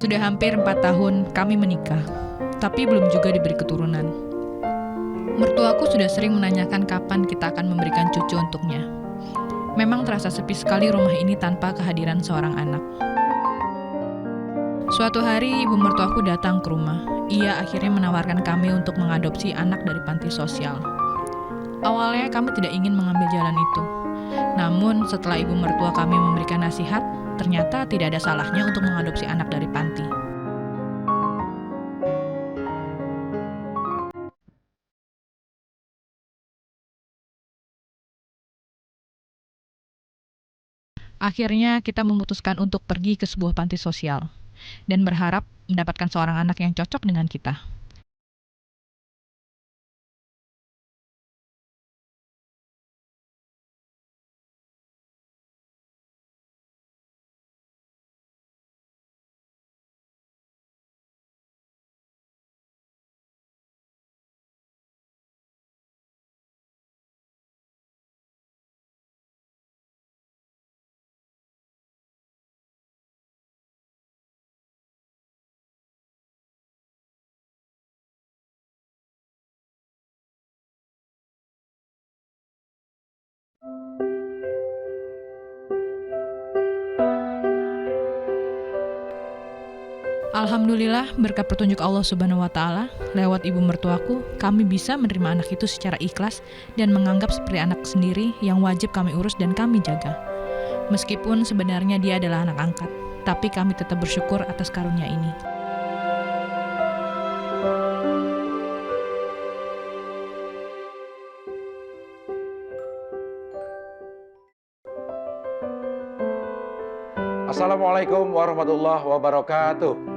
Sudah hampir 4 tahun kami menikah, tapi belum juga diberi keturunan. Mertuaku sudah sering menanyakan kapan kita akan memberikan cucu untuknya. Memang terasa sepi sekali rumah ini tanpa kehadiran seorang anak. Suatu hari ibu mertuaku datang ke rumah. Ia akhirnya menawarkan kami untuk mengadopsi anak dari panti sosial. Awalnya kami tidak ingin mengambil jalan itu. Namun setelah ibu mertua kami memberikan nasihat, ternyata tidak ada salahnya untuk mengadopsi anak dari panti. Akhirnya kita memutuskan untuk pergi ke sebuah panti sosial dan berharap mendapatkan seorang anak yang cocok dengan kita. Alhamdulillah, berkat petunjuk Allah Subhanahu wa Ta'ala, lewat ibu mertuaku, kami bisa menerima anak itu secara ikhlas dan menganggap seperti anak sendiri yang wajib kami urus dan kami jaga. Meskipun sebenarnya dia adalah anak angkat, tapi kami tetap bersyukur atas karunia ini. Assalamualaikum warahmatullahi wabarakatuh.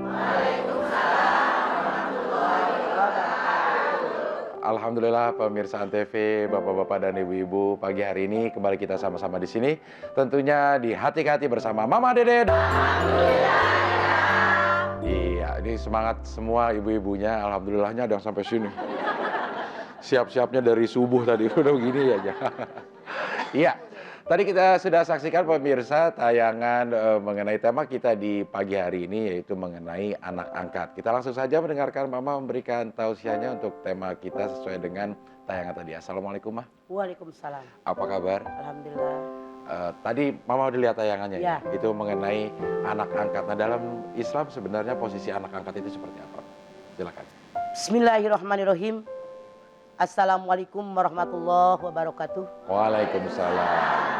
Alhamdulillah pemirsa Antv, bapak-bapak dan ibu-ibu, pagi hari ini kembali kita sama-sama di sini. Tentunya di Hati ke Hati bersama Mama Dede. Iya, ini semangat semua ibu-ibunya. Alhamdulillahnya ada yang sampai sini. Siap-siapnya dari subuh tadi udah begini aja. Iya. Tadi kita sudah saksikan pemirsa tayangan mengenai tema kita di pagi hari ini, yaitu mengenai anak angkat. Kita langsung saja mendengarkan Mama memberikan tausiahnya untuk tema kita sesuai dengan tayangan tadi. Assalamualaikum, Ma. Waalaikumsalam. Apa kabar? Alhamdulillah. Tadi Mama udah lihat tayangannya ya? Ya. Itu mengenai anak angkat. Nah, dalam Islam sebenarnya posisi anak angkat itu seperti apa? Silakan. Bismillahirrahmanirrahim. Assalamualaikum warahmatullahi wabarakatuh. Waalaikumsalam.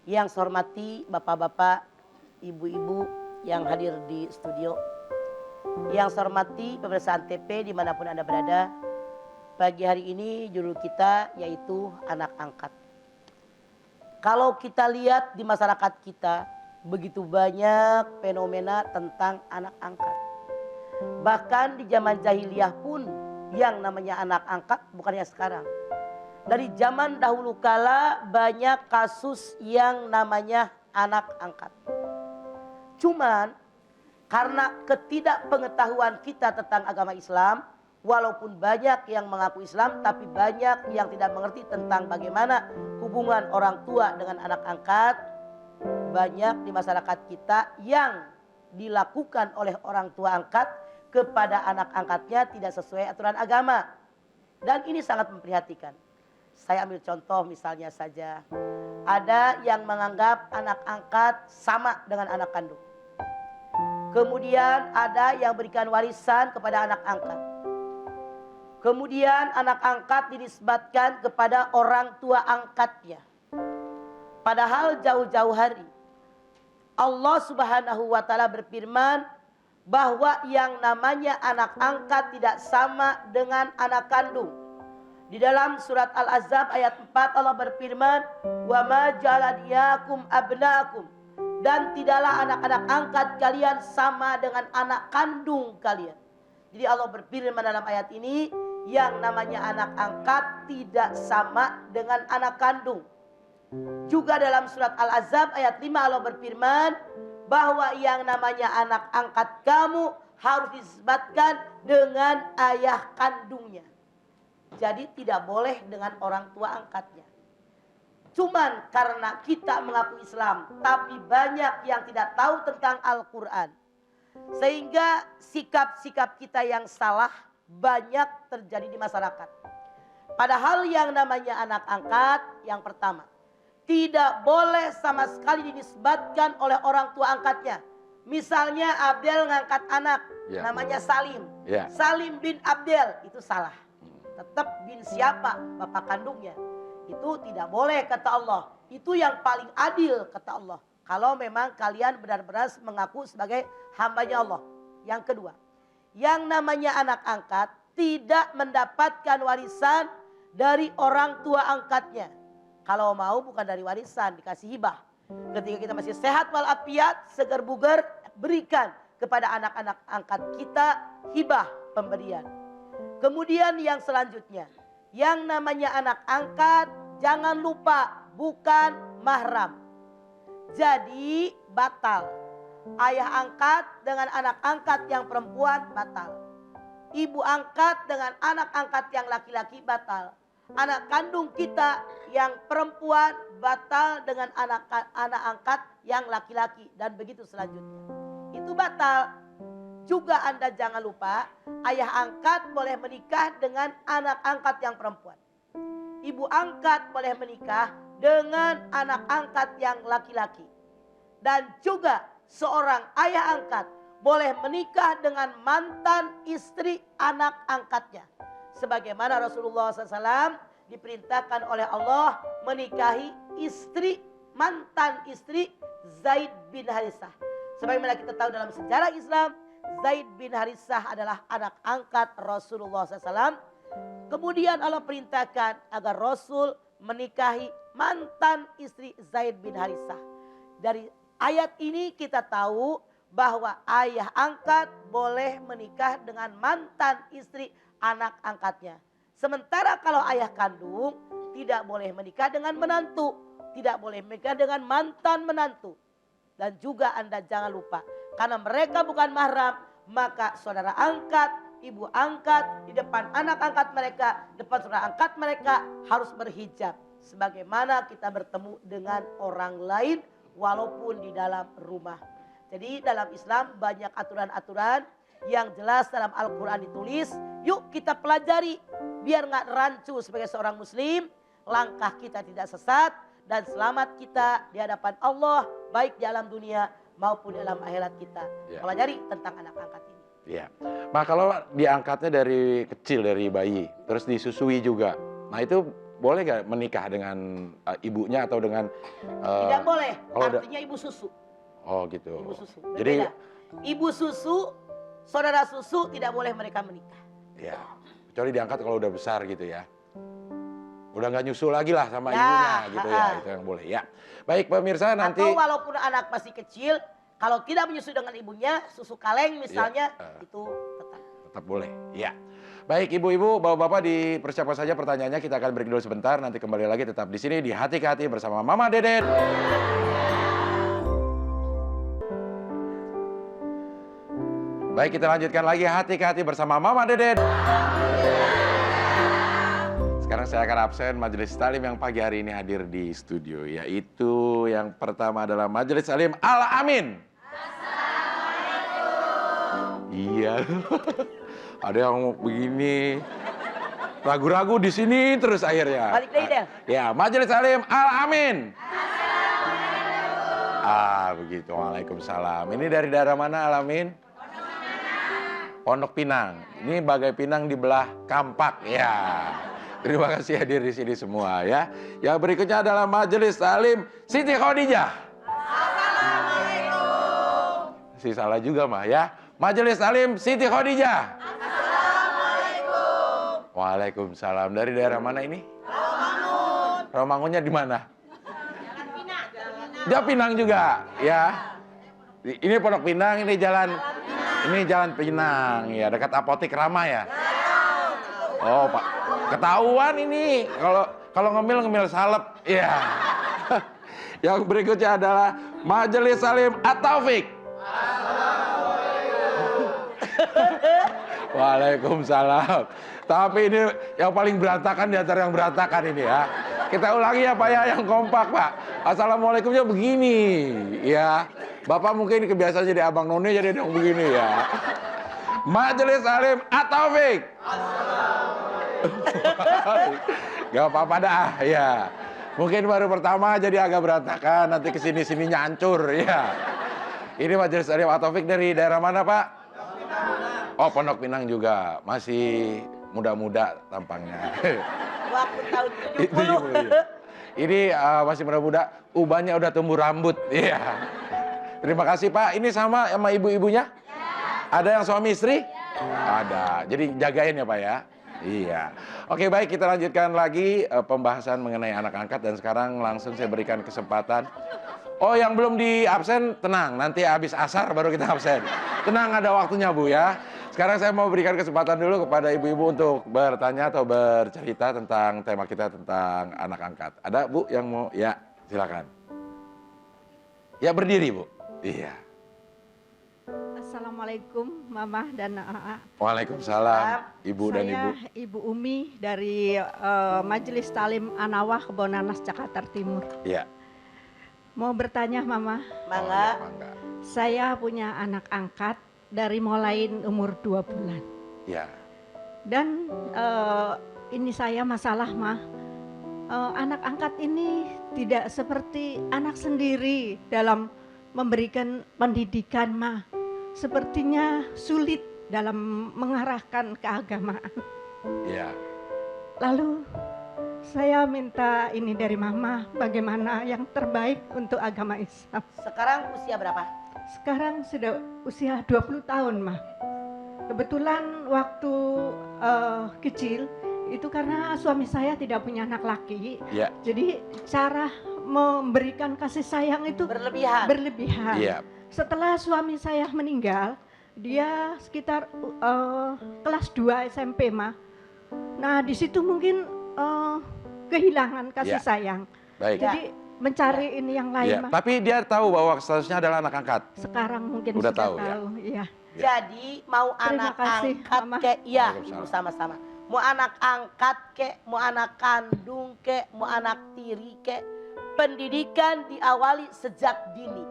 Yang saya hormati bapak-bapak, ibu-ibu yang hadir di studio. Yang saya hormati pemirsa Antv dimanapun Anda berada. Pagi hari ini judul kita yaitu anak angkat. Kalau kita lihat di masyarakat kita, begitu banyak fenomena tentang anak angkat. Bahkan di zaman jahiliyah pun yang namanya anak angkat bukannya sekarang. Dari zaman dahulu kala banyak kasus yang namanya anak angkat. Cuman karena ketidakpengetahuan kita tentang agama Islam, walaupun banyak yang mengaku Islam tapi banyak yang tidak mengerti tentang bagaimana hubungan orang tua dengan anak angkat. Banyak di masyarakat kita yang dilakukan oleh orang tua angkat kepada anak angkatnya tidak sesuai aturan agama. Dan ini sangat memprihatinkan. Saya ambil contoh misalnya saja. Ada yang menganggap anak angkat sama dengan anak kandung. Kemudian ada yang berikan warisan kepada anak angkat. Kemudian anak angkat dinisbatkan kepada orang tua angkatnya. Padahal jauh-jauh hari Allah Subhanahu wa Ta'ala berfirman bahwa yang namanya anak angkat tidak sama dengan anak kandung. Di dalam surat Al-Ahzab ayat 4 Allah berfirman, "Wa ma ja'aladiyakum abnaakum." Dan tidaklah anak-anak angkat kalian sama dengan anak kandung kalian. Jadi Allah berfirman dalam ayat ini, yang namanya anak angkat tidak sama dengan anak kandung. Juga dalam surat Al-Ahzab ayat 5 Allah berfirman bahwa yang namanya anak angkat kamu harus disebutkan dengan ayah kandungnya. Jadi tidak boleh dengan orang tua angkatnya. cuman karena kita mengaku Islam, tapi banyak yang tidak tahu tentang Al-Quran. Sehingga sikap-sikap kita yang salah banyak terjadi di masyarakat. Padahal yang namanya anak angkat, yang pertama, tidak boleh sama sekali dinisbatkan oleh orang tua angkatnya. Misalnya Abdel ngangkat anak, namanya Salim. Salim bin Abdel, itu salah. Tetap bin siapa? Bapak kandungnya. Itu tidak boleh kata Allah. Itu yang paling adil kata Allah. Kalau memang kalian benar-benar mengaku sebagai hambanya Allah. Yang kedua, yang namanya anak angkat tidak mendapatkan warisan dari orang tua angkatnya. Kalau mau bukan dari warisan, dikasih hibah. Ketika kita masih sehat walafiat, segar bugar, berikan kepada anak-anak angkat kita hibah pemberian. Kemudian yang selanjutnya, yang namanya anak angkat jangan lupa bukan mahram. Jadi batal. Ayah angkat dengan anak angkat yang perempuan batal. Ibu angkat dengan anak angkat yang laki-laki batal. Anak kandung kita yang perempuan batal dengan anak angkat yang laki-laki. Dan begitu selanjutnya. Itu batal. Juga Anda jangan lupa, ayah angkat boleh menikah dengan anak angkat yang perempuan. Ibu angkat boleh menikah dengan anak angkat yang laki-laki. Dan juga seorang ayah angkat boleh menikah dengan mantan istri anak angkatnya. Sebagaimana Rasulullah SAW diperintahkan oleh Allah menikahi mantan istri Zaid bin Harithah. Sebagaimana kita tahu dalam sejarah Islam, Zaid bin Harithah adalah anak angkat Rasulullah SAW. Kemudian Allah perintahkan agar Rasul menikahi mantan istri Zaid bin Harithah. Dari ayat ini kita tahu bahwa ayah angkat boleh menikah dengan mantan istri anak angkatnya. Sementara kalau ayah kandung tidak boleh menikah dengan menantu. Tidak boleh menikah dengan mantan menantu. Dan juga Anda jangan lupa, karena mereka bukan mahram, maka saudara angkat, ibu angkat, di depan anak angkat mereka, depan saudara angkat mereka harus berhijab. Sebagaimana kita bertemu dengan orang lain walaupun di dalam rumah. Jadi dalam Islam banyak aturan-aturan yang jelas dalam Al-Quran ditulis. Yuk kita pelajari biar gak rancu sebagai seorang muslim. Langkah kita tidak sesat dan selamat kita di hadapan Allah, baik di alam dunia maupun dalam akhirat kita. Pelajari tentang anak angkat ini. Iya. Nah kalau diangkatnya dari kecil, dari bayi, terus disusui juga. Nah itu boleh gak menikah dengan ibunya atau dengan... Tidak boleh, artinya ibu susu. Oh gitu. Ibu susu. Jadi ibu susu, saudara susu tidak boleh mereka menikah. Ya, kecuali diangkat kalau udah besar gitu ya. Udah nggak nyusul lagi lah sama ibunya gitu ya, itu yang boleh ya. Baik pemirsa nanti. Atau walaupun anak masih kecil, kalau tidak menyusui dengan ibunya, susu kaleng misalnya, itu tetap boleh. Ya. Baik ibu-ibu, bapak-bapak dipersiapkan saja pertanyaannya. Kita akan break dulu sebentar. Nanti kembali lagi tetap di sini di Hati ke Hati bersama Mama Deden. Baik, kita lanjutkan lagi Hati ke Hati bersama Mama Deden. Sekarang saya akan absen majelis taklim yang pagi hari ini hadir di studio. Yaitu yang pertama adalah Majelis Taklim Al-Amin. Assalamualaikum. Iya. Ada yang begini. Ragu-ragu di sini terus akhirnya. Balik lagi deh. Ya, Majelis Taklim Al-Amin. Assalamualaikum. Begitu. Waalaikumsalam. Ini dari daerah mana Al-Amin? Pondok Pinang. Ini bagai pinang di belah Kampak. Ya. Terima kasih hadir di sini semua ya. Yang berikutnya adalah Majelis Taklim Siti Khadijah. Assalamualaikum. Si salah juga mah ya. Majelis Taklim Siti Khadijah. Assalamualaikum. Waalaikumsalam. Dari daerah mana ini? Rawamangun. Rawamangunnya di mana? Jalan Pinang. Jalan Pinang juga ya. Ini Pondok Pinang, ini jalan Pinang ya, dekat apotik Rama ya. Oh Pak, ketahuan ini kalau ngemil salep ya. Yang berikutnya adalah Majelis Taklim At-Taufik. Waalaikumsalam. Tapi ini yang paling berantakan di antara yang berantakan ini ya. Kita ulangi ya Pak ya, yang kompak Pak. Assalamualaikumnya begini, ya. Bapak mungkin kebiasaan jadi abang none jadi dong begini ya. Majelis Alim At-Taufik. Gak apa-apa dah, ya. Mungkin baru pertama jadi agak berantakan, nanti kesini-sininya hancur, ya. Ini Majelis Alim At-Taufik dari daerah mana Pak? Oh, Pondok Pinang juga, masih muda-muda tampangnya. Waktu tahun Itu 70. juga, iya. Ini masih muda-muda, ubannya udah tumbuh rambut, iya. Terima kasih Pak. Ini sama ibu-ibunya? Ada yang suami istri? Ada. Jadi jagain ya Pak ya. Iya. Oke baik, kita lanjutkan lagi pembahasan mengenai anak angkat dan sekarang langsung saya berikan kesempatan. Oh yang belum di absen tenang, nanti habis asar baru kita absen. Tenang ada waktunya Bu ya. Sekarang saya mau berikan kesempatan dulu kepada ibu-ibu untuk bertanya atau bercerita tentang tema kita tentang anak angkat. Ada Bu yang mau? Ya, silakan. Ya berdiri Bu. Iya. Assalamualaikum Mama dan AA. Waalaikumsalam Ibu dan Ibu. Saya Ibu Umi dari Majelis Talim Anawah Kebonanas Jakarta Timur. Iya. Mau bertanya Mama, Mangga. Mangga. saya punya anak angkat dari mulai umur 2 bulan. Ya. Dan ini saya masalah mah, anak angkat ini tidak seperti anak sendiri dalam memberikan pendidikan mah. Sepertinya sulit dalam mengarahkan keagamaan. Ya. Lalu saya minta ini dari Mama, bagaimana yang terbaik untuk agama Islam. Sekarang usia berapa? Sekarang sudah usia 20 tahun mah. Kebetulan waktu kecil itu karena suami saya tidak punya anak laki. Ya. Jadi cara memberikan kasih sayang itu Berlebihan. berlebihan. Iya. Setelah suami saya meninggal, dia sekitar kelas 2 SMP mah. Nah di situ mungkin kehilangan kasih Ya. sayang. Baik. Jadi mencari ini yang lain Iya. mah. Tapi dia tahu bahwa statusnya adalah anak angkat. Sekarang mungkin Udah sudah tahu, ya? tahu. Iya. Jadi mau Terima anak kasih, angkat Mama. kek, iya Waalaikumsalam. Ibu sama-sama. Mau anak angkat kek, mau anak kandung kek, mau anak tiri kek. Pendidikan diawali sejak dini.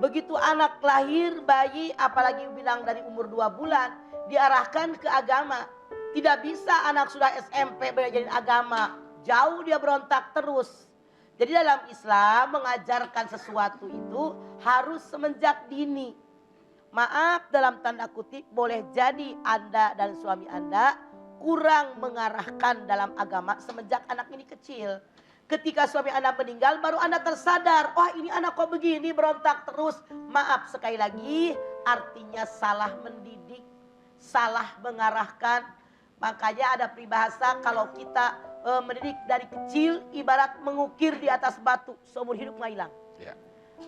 Begitu anak lahir, bayi, apalagi bilang dari umur 2 bulan, diarahkan ke agama. Tidak bisa anak sudah SMP belajar agama. Jauh dia berontak terus. Jadi dalam Islam mengajarkan sesuatu itu harus semenjak dini. Maaf dalam tanda kutip boleh jadi Anda dan suami Anda kurang mengarahkan dalam agama semenjak anak ini kecil. Ketika suami Anda meninggal baru Anda tersadar, wah ini anak kok begini berontak terus. Maaf sekali lagi artinya salah mendidik, salah mengarahkan. Makanya ada peribahasa kalau kita mendidik dari kecil ibarat mengukir di atas batu, seumur hidup nggak hilang. Ya.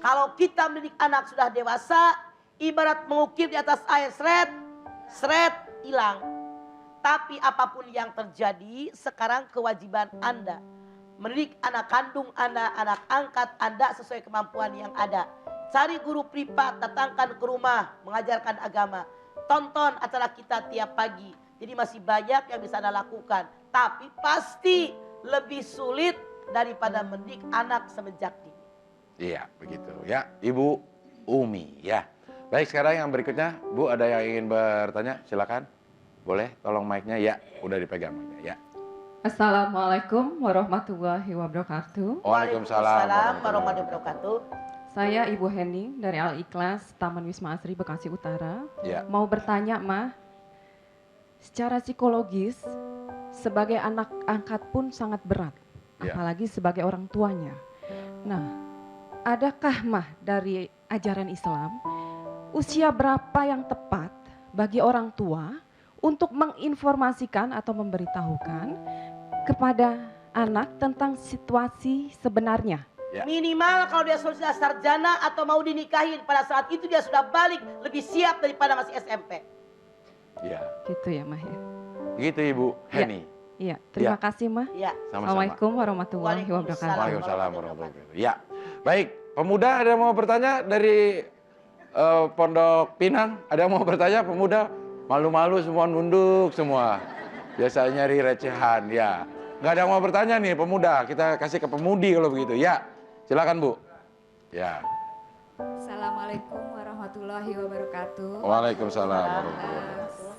Kalau kita mendidik anak sudah dewasa, ibarat mengukir di atas air seret hilang. Tapi apapun yang terjadi, sekarang kewajiban Anda mendidik anak kandung Anda, anak angkat Anda sesuai kemampuan yang ada. Cari guru privat, datangkan ke rumah, mengajarkan agama. Tonton acara kita tiap pagi. Jadi masih banyak yang bisa Anda lakukan. Tapi pasti lebih sulit daripada mendidik anak semenjak dini. Iya, begitu ya. Ibu Umi ya. Baik, sekarang yang berikutnya, Bu ada yang ingin bertanya? Silakan. Boleh, tolong mic-nya ya. Udah dipegang mic-nya ya. Assalamualaikum warahmatullahi wabarakatuh. Waalaikumsalam warahmatullahi wabarakatuh. Saya Ibu Hening dari Al-Ikhlas Taman Wisma Asri Bekasi Utara. Ya. Mau bertanya, Mah, secara psikologis sebagai anak angkat pun sangat berat, Ya. apalagi sebagai orang tuanya. Nah, adakah Mah dari ajaran Islam usia berapa yang tepat bagi orang tua untuk menginformasikan atau memberitahukan kepada anak tentang situasi sebenarnya? Ya. Minimal kalau dia sudah sarjana atau mau dinikahin, pada saat itu dia sudah balik lebih siap daripada masih SMP. Ya. Gitu ya, Mah ya. Begitu Ibu Heni. Iya, terima kasih, Mah. Ya. Sama-sama. Assalamualaikum warahmatullahi Waalaikumsalam. wabarakatuh. Waalaikumsalam warahmatullahi wabarakatuh. Ya. Baik, pemuda ada yang mau bertanya dari Pondok Pinang? Ada yang mau bertanya pemuda? Malu-malu semua nunduk semua. Biasanya nyari recehan ya. nggak ada yang mau bertanya nih pemuda. Kita kasih ke pemudi kalau begitu. Ya, silakan Bu. Ya. Assalamualaikum warahmatullahi wabarakatuh. Waalaikumsalam warahmatullahi wabarakatuh.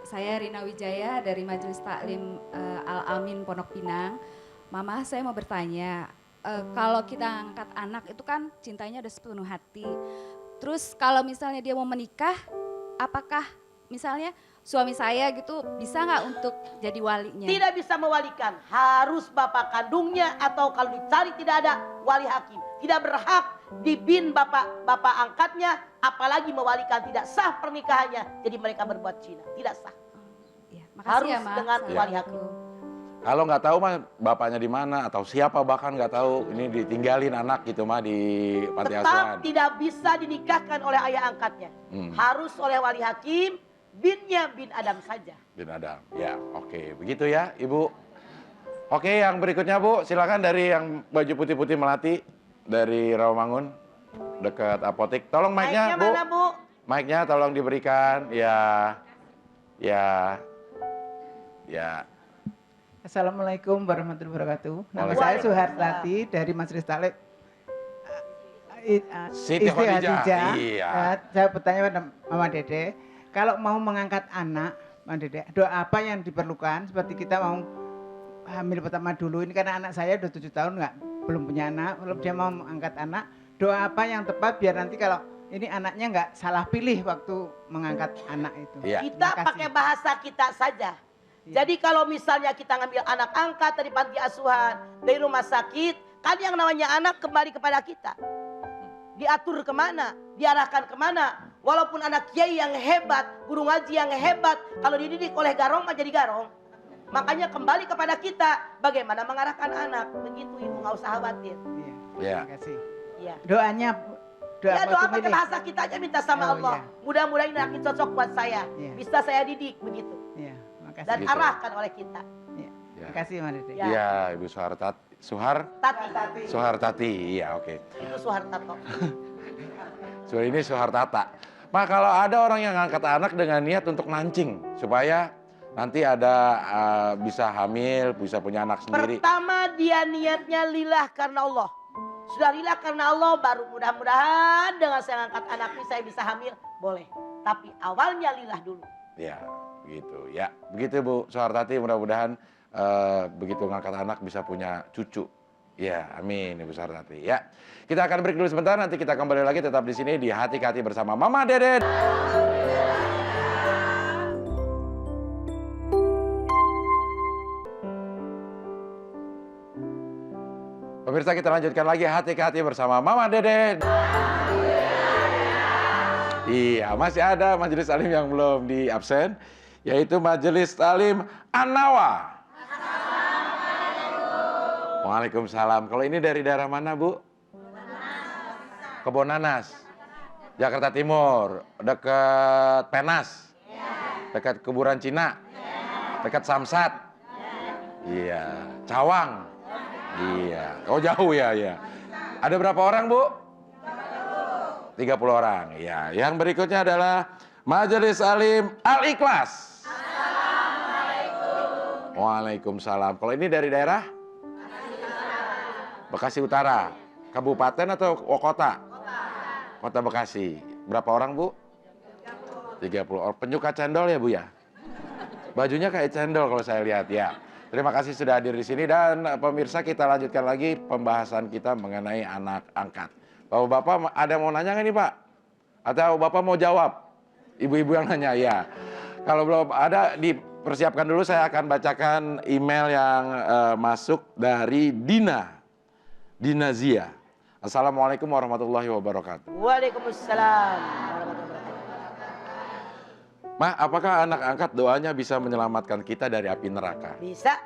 Saya Rina Wijaya dari Majelis Taklim Al-Amin Pondok Pinang. Mama, saya mau bertanya, kalau kita angkat anak itu kan cintanya udah sepenuh hati. Terus kalau misalnya dia mau menikah, apakah misalnya suami saya gitu bisa nggak untuk jadi walinya? Tidak bisa mewalikan, harus bapak kandungnya atau kalau dicari tidak ada wali hakim. Tidak berhak dibin bapak angkatnya, apalagi mewalikan, tidak sah pernikahannya. Jadi mereka berbuat zina, tidak sah. Ya, makasih Harus ya, Ma. dengan wali hakim. Assalamualaikum. Kalau nggak tahu mah bapaknya di mana atau siapa bahkan nggak tahu, ini ditinggalin anak gitu mah di panti Tetap asuhan. tidak bisa dinikahkan oleh ayah angkatnya. Harus oleh wali hakim, binnya bin Adam saja. Bin Adam. Ya, oke. Begitu ya, Ibu. Oke, yang berikutnya Bu, silakan dari yang baju putih-putih melati dari Rawamangun dekat apotek. Tolong mic-nya, Bu. Mana, Bu? Mic-nya tolong diberikan. Ya. Ya. Ya. Assalamualaikum warahmatullahi wabarakatuh. Nama saya Waalaikumsalam. Suhartati dari Majelis Taklim Siti Istri Khadijah. Khadijah. Iya. Saya bertanya pada Mama Dede, kalau mau mengangkat anak, Mama Dede, doa apa yang diperlukan? Seperti kita mau hamil pertama dulu, ini karena anak saya udah 7 tahun belum punya anak, belum dia mau mengangkat anak, doa apa yang tepat biar nanti kalau ini anaknya nggak salah pilih waktu mengangkat anak itu. Iya. Kita Terima kasih. pakai bahasa kita saja. Jadi kalau misalnya kita ngambil anak angkat dari panti asuhan, dari rumah sakit, kan yang namanya anak kembali kepada kita. Diatur kemana, diarahkan kemana. Walaupun anak kiai yang hebat, guru ngaji yang hebat, kalau dididik oleh garong mah jadi garong. Makanya kembali kepada kita, bagaimana mengarahkan anak. Begitu Ibu, nggak usah khawatir. Iya. Ya. Terima kasih. Ya. Doanya Ya apa doa tuh, pakai Mili? bahasa kita aja minta sama Oh, Allah. iya. Mudah-mudahan ini akan cocok buat saya. Iya. Bisa saya didik begitu. Iya, makasih. Dan Gitu. arahkan oleh kita. Iya. Ya. Makasih Mama Dede. Ya. Iya, Ibu Tati. Suhartati. Iya, oke. Itu Soeharto. So ini Soehartata. Mak, kalau ada orang yang ngangkat anak dengan niat untuk mancing supaya nanti ada bisa hamil, bisa punya anak sendiri. Pertama dia niatnya lillah karena Allah. Sudah lillah karena Allah, baru mudah-mudahan dengan saya ngangkat anak ini saya bisa hamil, boleh. Tapi awalnya lillah dulu. Ya, begitu. Ya, begitu Bu Soehartati. Mudah-mudahan begitu ngangkat anak bisa punya cucu. Ya, amin Ibu Soehartati. Ya, kita akan break dulu sebentar. Nanti kita kembali lagi tetap di sini di Hati ke Hati bersama Mama Dede. Pemirsa, kita lanjutkan lagi Hati ke Hati bersama Mama Dede. Iya, masih ada majelis talim yang belum di absen, yaitu majelis talim An-Nawa. Waalaikumsalam. Kalau ini dari daerah mana, Bu? Kebonanas. Jakarta Timur, dekat Penas. Dekat kuburan Cina. Dekat Samsat. Iya, Cawang. Iya. Oh, jauh ya, ya. Ada berapa orang, Bu? 30 orang. Ya, yang berikutnya adalah Majelis Alim Al-Ikhlas. Assalamualaikum. Waalaikumsalam. Kalau ini dari daerah? Bekasi Utara. Kabupaten atau kota? Kota Bekasi. Berapa orang, Bu? 30 orang. Penyuka cendol ya, Bu ya? Bajunya kayak cendol kalau saya lihat, ya. Terima kasih sudah hadir di sini dan pemirsa, kita lanjutkan lagi pembahasan kita mengenai anak angkat. Bapak-bapak ada yang mau nanya nggak nih, Pak? Atau Bapak mau jawab? Ibu-ibu yang nanya, ya. Kalau belum ada, dipersiapkan dulu, saya akan bacakan email yang masuk dari Dina Zia. Assalamualaikum warahmatullahi wabarakatuh. Waalaikumsalam warahmatullahi wabarakatuh. Ma, apakah anak angkat doanya bisa menyelamatkan kita dari api neraka? Bisa.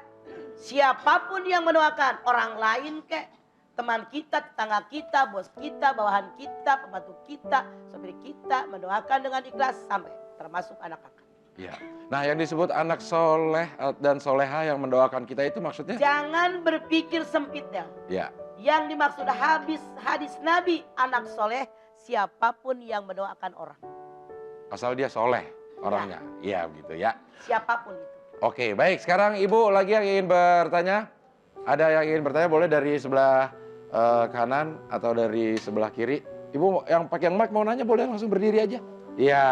Siapapun yang mendoakan, orang lain kek, teman kita, tetangga kita, bos kita, bawahan kita, pembantu kita, sopir kita, mendoakan dengan ikhlas sampai termasuk anak angkat. Ya. Nah, yang disebut anak soleh dan soleha yang mendoakan kita itu maksudnya? Jangan berpikir sempit, Del. Ya. Yang dimaksud hadis Nabi, anak soleh, siapapun yang mendoakan orang. Asal dia soleh orangnya. Iya, begitu ya. Siapapun itu. Oke, baik. Sekarang Ibu lagi yang ingin bertanya? Ada yang ingin bertanya boleh dari sebelah kanan atau dari sebelah kiri. Ibu yang pakai mic mau nanya boleh langsung berdiri aja. Iya,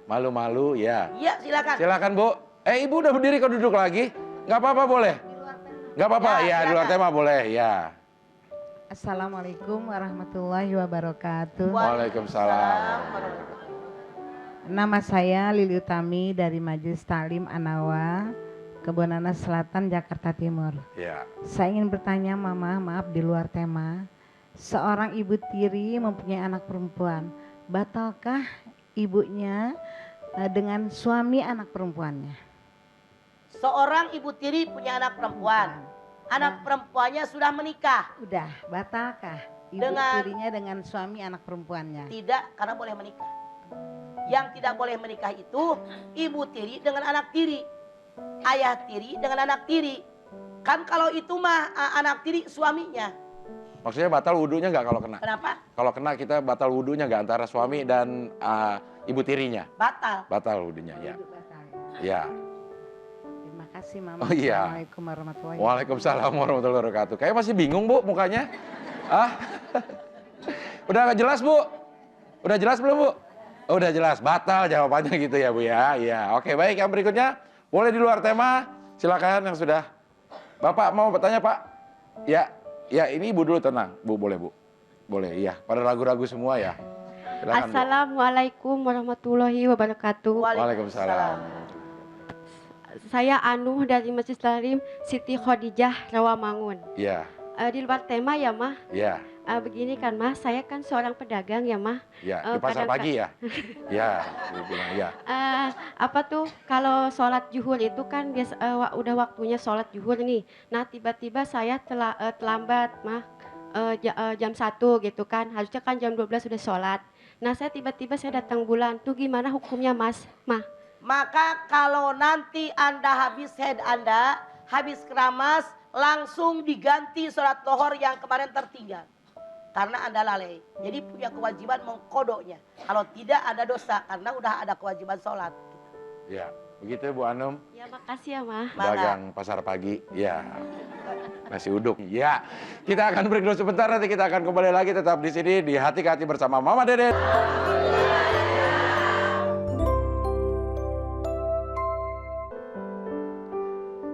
malu-malu ya. Iya, silakan. Silakan Bu. Ibu udah berdiri kok duduk lagi? Nggak apa-apa boleh? Nggak apa-apa, ya di luar silakan. tema boleh, ya. Assalamualaikum warahmatullahi wabarakatuh. Waalaikumsalam. Nama saya Lili Utami dari Majelis Taklim Anawa, Kebonanas Selatan, Jakarta Timur. Ya. Saya ingin bertanya, Mama, maaf di luar tema. Seorang ibu tiri mempunyai anak perempuan, batalkah ibunya dengan suami anak perempuannya? Seorang ibu tiri punya anak perempuan. Anak perempuannya sudah menikah. Udah, batalkah ibu Dengan- tirinya dengan suami anak perempuannya? Tidak, karena boleh menikah. Yang tidak boleh menikah itu ibu tiri dengan anak tiri. Ayah tiri dengan anak tiri. Kan kalau itu mah anak tiri suaminya. Maksudnya batal wudhunya nggak kalau kena? Kenapa? Kalau kena kita batal wudhunya nggak antara suami dan ibu tirinya? Batal. Batal wudhunya, ya. Ibu batal ya. Ya. Terima kasih, Mama. Oh, iya. Assalamualaikum warahmatullahi wabarakatuh. Waalaikumsalam warahmatullahi wabarakatuh. Kayak masih bingung Bu mukanya. Udah nggak jelas Bu? Udah jelas belum Bu? Oh, udah jelas, batal jawabannya gitu ya Bu ya. Iya, oke baik yang berikutnya. Boleh di luar tema, silakan yang sudah. Bapak mau bertanya Pak? Ya, ya ini Ibu dulu tenang. Bu boleh Bu? Boleh, iya. Pada ragu-ragu semua ya. Silakan, Bu. Assalamualaikum warahmatullahi wabarakatuh. Waalaikumsalam. Saya Anu dari Masjid Taklim Siti Khadijah Rawamangun. Iya, Di luar tema ya Mah. iya, Begini kan Mah, saya kan seorang pedagang ya Mah. iya. Di pasar pagi ya? Iya, Ibu bilang iya. Apa tuh kalau sholat zuhur itu kan biasa udah waktunya sholat zuhur nih. Nah tiba-tiba saya terlambat Mah. Jam 1 gitu kan, harusnya kan jam 12 sudah sholat. Nah saya tiba-tiba saya datang bulan, tuh gimana hukumnya Mas? Mah? Maka kalau nanti Anda habis head Anda, habis keramas, langsung diganti sholat lohor yang kemarin tertinggal. Karena Anda lalai. Jadi punya kewajiban mengkodoknya. Kalau tidak ada dosa karena udah ada kewajiban sholat. Iya, begitu Bu Anum. Ya makasih ya Mah. Dagang pasar pagi, ya. Nasi uduk, ya. Kita akan break dulu sebentar, nanti kita akan kembali lagi tetap di sini di Hati ke Hati bersama Mama Deden.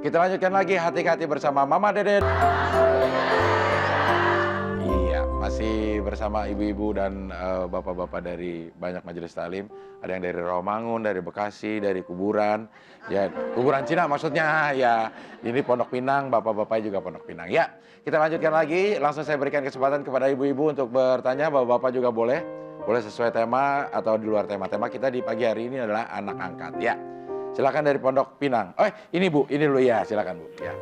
Kita lanjutkan lagi Hati ke Hati bersama Mama Deden. Iya, masih bersama ibu-ibu dan bapak-bapak dari banyak majelis taklim. Ada yang dari Rawamangun, dari Bekasi, dari kuburan. Ya, kuburan Cina maksudnya. Ya, ini Pondok Pinang, bapak-bapak juga Pondok Pinang. Ya, kita lanjutkan lagi. Langsung saya berikan kesempatan kepada ibu-ibu untuk bertanya. Bapak-bapak juga boleh. Boleh sesuai tema atau di luar tema. Tema kita di pagi hari ini adalah anak angkat. Ya, silakan dari Pondok Pinang. Ini Bu, ini dulu ya. Silakan Bu. Ya.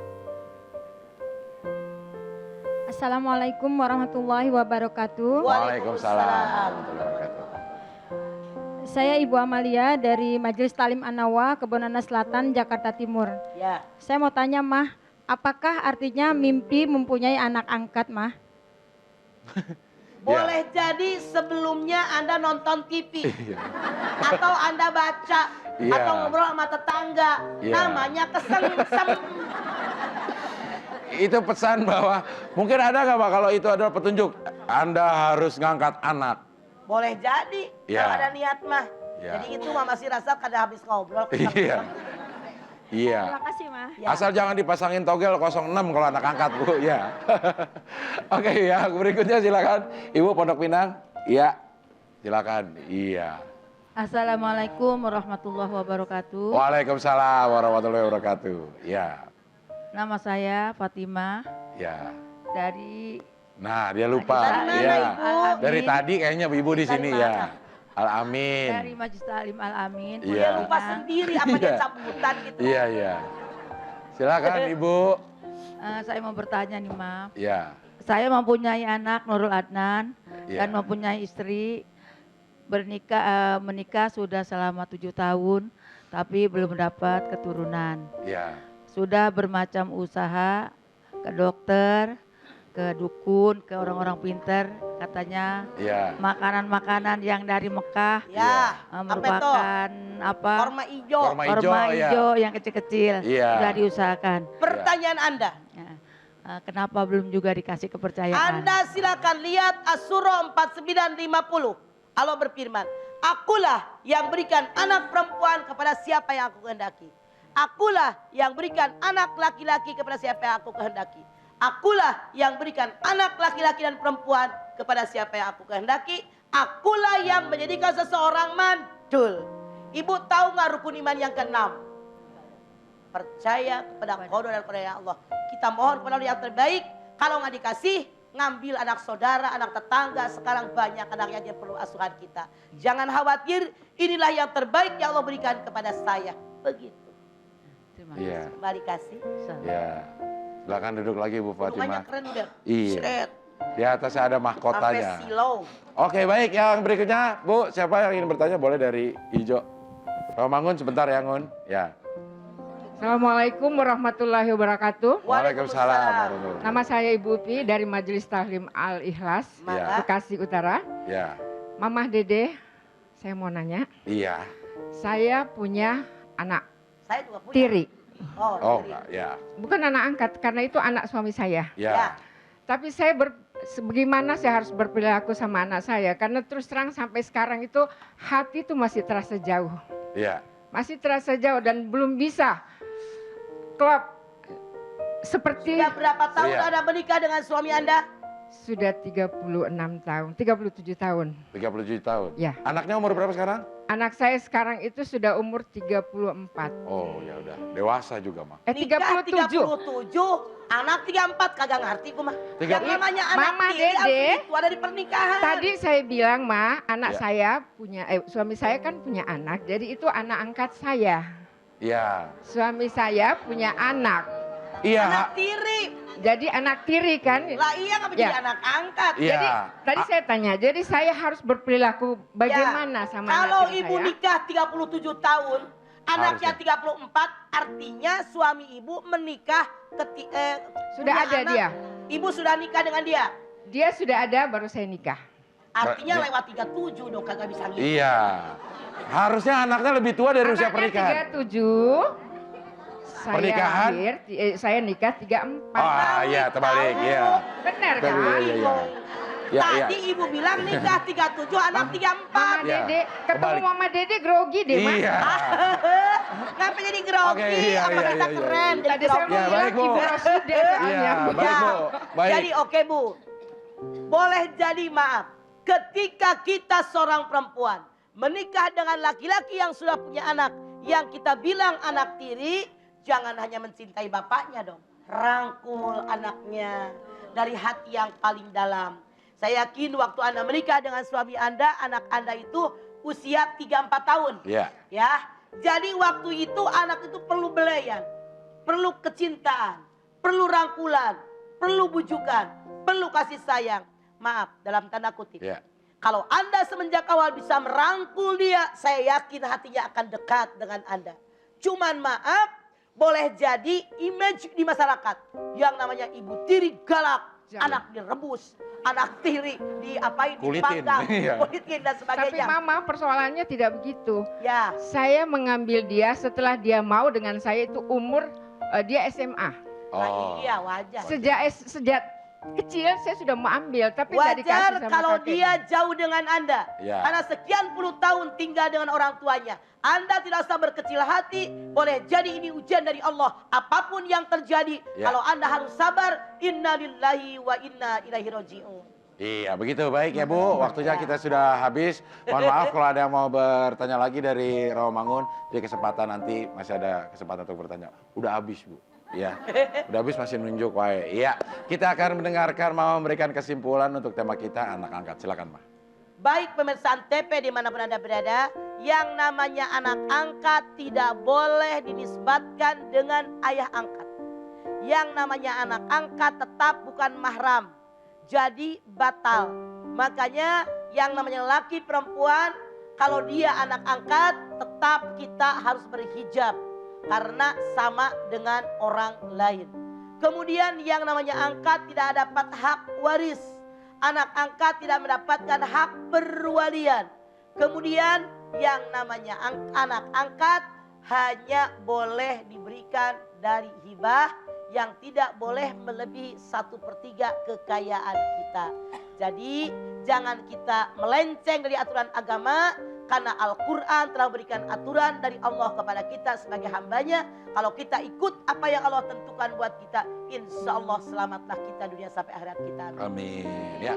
Assalamualaikum warahmatullahi wabarakatuh. Waalaikumsalam warahmatullahi wabarakatuh. Saya Ibu Amalia dari Majelis Taklim Anawa, Kebonanas Selatan, Jakarta Timur. Ya. Saya mau tanya Mah, apakah artinya mimpi mempunyai anak angkat Mah? Boleh jadi sebelumnya Anda nonton TV. Iya. Atau Anda baca. Iya. Atau ngobrol sama tetangga. Iya. Namanya kesengsem. Itu pesan bahwa mungkin ada nggak Pak kalau itu adalah petunjuk Anda harus ngangkat anak. Boleh jadi. Ya. Kalau ada niat mah. Ya. Jadi itu mah masih rasa kada habis ngobrol. Iya. Iya. Terima kasih Mah. Ya. Asal jangan dipasangin togel 06 kalau anak angkat Bu. Ya. Oke ya, berikutnya silakan Ibu Pondok Pinang. Iya. Silakan. Iya. Assalamualaikum warahmatullahi wabarakatuh. Waalaikumsalam warahmatullahi wabarakatuh. Ya. Nama saya Fatimah Ya. dari Nah, dia lupa. Dari mana, Ya. Ibu? Dari tadi kayaknya Ibu di Dari sini mana? ya. Al-Amin. dari Majelis Taklim Al-Amin. Iya. Dia lupa sendiri apa dia Iya. cabutan gitu. Iya, iya. Silakan Ibu. Saya mau bertanya nih Ma. Ya. Saya mempunyai anak Nurul Adnan Iya. dan mempunyai istri menikah sudah selama 7 tahun tapi belum dapat keturunan. Ya. Sudah bermacam usaha ke dokter, ke dukun, ke orang-orang pinter, katanya Iya. makanan-makanan yang dari Mekah Ya, merupakan apa? Korma hijau. Korma hijau, Korma ya. hijau yang kecil-kecil Iya. sudah diusahakan. Pertanyaan Anda. Kenapa belum juga dikasih kepercayaan? Anda silakan lihat As-Surah 49:50. Allah berfirman, akulah yang berikan anak perempuan kepada siapa yang aku kehendaki. Akulah yang berikan anak laki-laki kepada siapa yang aku kehendaki. Akulah yang berikan anak laki-laki dan perempuan kepada siapa yang aku kehendaki. Akulah yang menjadikan seseorang mandul. Ibu tahu nggak rukun iman yang keenam? Percaya kepada qada dan qadar Allah. Kita mohon kepada Allah yang terbaik. Kalau nggak dikasih, ngambil anak saudara, anak tetangga. Sekarang banyak anak yang perlu asuhan kita. Jangan khawatir, inilah yang terbaik yang Allah berikan kepada saya. Begitu. Iya. Mari kasih. Ya. Silakan duduk lagi Bu Rumahnya Fatimah. keren udah. Iya. Seret. Di atasnya ada mahkotanya. Sampai silau. Oke, baik. Yang berikutnya, Bu, siapa yang ingin bertanya boleh dari hijau. Mangun sebentar ya, Ngun. Ya. Assalamualaikum warahmatullahi wabarakatuh. Waalaikumsalam. Nama saya Ibu Upi dari Majelis Tahlim Al-Ikhlas, Ya. Bekasi Utara. Ya. Mamah Dede, saya mau nanya. Iya. Saya punya anak Saya juga punya. tiri. Oh, enggak, ya. Bukan anak angkat, karena itu anak suami saya. Ya. Tapi saya bagaimana saya harus berperilaku sama anak saya? Karena terus terang sampai sekarang itu hati itu masih terasa jauh. Iya. Masih terasa jauh dan belum bisa klop seperti. Sudah berapa tahun Iya. Anda menikah dengan suami Anda? Sudah 36 tahun, 37 tahun. 37 tahun. Ya. Anaknya umur berapa sekarang? Anak saya sekarang itu sudah umur 34. Oh, ya udah. Dewasa juga, Mah. Nikah 37. 37, anak 34, kagak ngerti gue mah. Tiga- Yang namanya anak Mama tiri harus Dede. itu ada di pernikahan. Tadi saya bilang, Ma, anak Ya. saya punya, suami saya kan punya anak, jadi itu anak angkat saya. Iya. Suami saya punya anak, Iya. Anak tiri. jadi anak tiri kan. Lah iya nggak menjadi Ya. anak angkat. Iya. Jadi tadi saya tanya, jadi saya harus berperilaku bagaimana sama Kalau anak tiri ibu saya? nikah 37 tahun, anaknya Harusnya. 34, artinya suami ibu menikah Sudah punya ada anak. dia. Ibu sudah nikah dengan dia. Dia sudah ada, baru saya nikah. Artinya Dia- lewat 37 dong kagak bisa ngitung. Iya. Harusnya anaknya lebih tua dari usia Anaknya pernikahan. 37. Saya Pernikahan? saya nikah 34. Ah, iya, terbalik, iya. Benar Iya, kan? iya, iya. Ya, iya. Tadi ibu bilang nikah 37, anak 34. Mama Ya, Dede, ketemu kebalik. Mama Dede grogi deh, Ma. Iya. Ngapa jadi grogi? Oke, iya, Apa iya, kita iya, keren Tadi jadi saya grogi? mau Ya, bilang baik, Bu. Ibu Rosida soalnya. Iya, baik, Bu. Baik. Jadi oke Bu, boleh jadi maaf. Ketika kita seorang perempuan menikah dengan laki-laki yang sudah punya anak, yang kita bilang anak tiri, jangan hanya mencintai bapaknya dong. Rangkul anaknya dari hati yang paling dalam. Saya yakin waktu Anda menikah dengan suami Anda, anak Anda itu usia 3-4 tahun. Iya. Ya, jadi waktu itu anak itu perlu belayan, perlu kecintaan, perlu rangkulan, perlu bujukan, perlu kasih sayang. Maaf, dalam tanda kutip. Iya. Kalau Anda semenjak awal bisa merangkul dia, saya yakin hatinya akan dekat dengan Anda. Cuman maaf, boleh jadi image di masyarakat yang namanya ibu tiri galak, anak direbus, anak tiri diapain, Kulitin, dipanggang, iya. kulitin dan Tapi sebagainya. Mama persoalannya tidak begitu. Ya. Saya mengambil dia setelah dia mau dengan saya itu umur dia SMA. Oh. Iya wajar. Sejak kecil saya sudah mau ambil, tapi tidak dikasih Wajar sama kalau kakeknya. dia jauh dengan Anda. Ya. Karena sekian puluh tahun tinggal dengan orang tuanya. Anda tidak usah berkecil hati. Boleh jadi ini ujian dari Allah. Apapun yang terjadi. Ya. Kalau Anda harus sabar. Inna lillahi wa inna ilaihi roji'un. Iya, begitu. Baik ya, Bu. Waktunya kita sudah habis. Mohon maaf kalau ada yang mau bertanya lagi dari Rawamangun. Di kesempatan nanti masih ada kesempatan untuk bertanya. Udah habis, Bu. Iya, udah habis masih nunjuk wae. Iya, kita akan mendengarkan mau memberikan kesimpulan untuk tema kita anak angkat. Silakan, Ma. Baik pemirsa Antv dimanapun Anda berada. Yang namanya anak angkat tidak boleh dinisbatkan dengan ayah angkat. Yang namanya anak angkat tetap bukan mahram. Jadi batal. Makanya yang namanya laki perempuan, kalau dia anak angkat tetap kita harus berhijab. Karena sama dengan orang lain. Kemudian yang namanya angkat tidak dapat hak waris. Anak angkat tidak mendapatkan hak perwalian. Kemudian yang namanya anak angkat hanya boleh diberikan dari hibah yang tidak boleh melebihi 1/3 kekayaan kita. Jadi jangan kita melenceng dari aturan agama, karena Al-Quran telah memberikan aturan dari Allah kepada kita sebagai hambanya. Kalau kita ikut apa yang Allah tentukan buat kita, insya Allah selamatlah kita dunia sampai akhirat kita. Amin. Ya.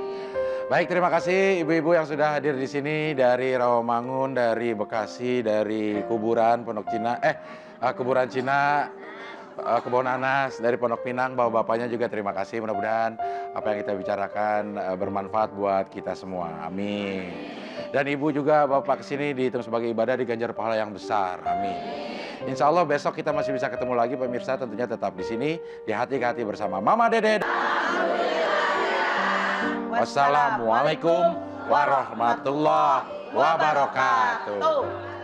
Baik, terima kasih ibu-ibu yang sudah hadir di sini dari Rawamangun, dari Bekasi, dari kuburan Pondok Cina, kuburan Cina, Kebon Anas, dari Pondok Pinang, bapak-bapaknya juga terima kasih. Mudah-mudahan apa yang kita bicarakan bermanfaat buat kita semua. Amin. Dan ibu juga bapak kesini dihitung sebagai ibadah, diganjar pahala yang besar. Amin. Insya Allah besok kita masih bisa ketemu lagi pemirsa, tentunya tetap di sini di Hati ke Hati bersama Mama Dede. Wassalamualaikum warahmatullahi wabarakatuh.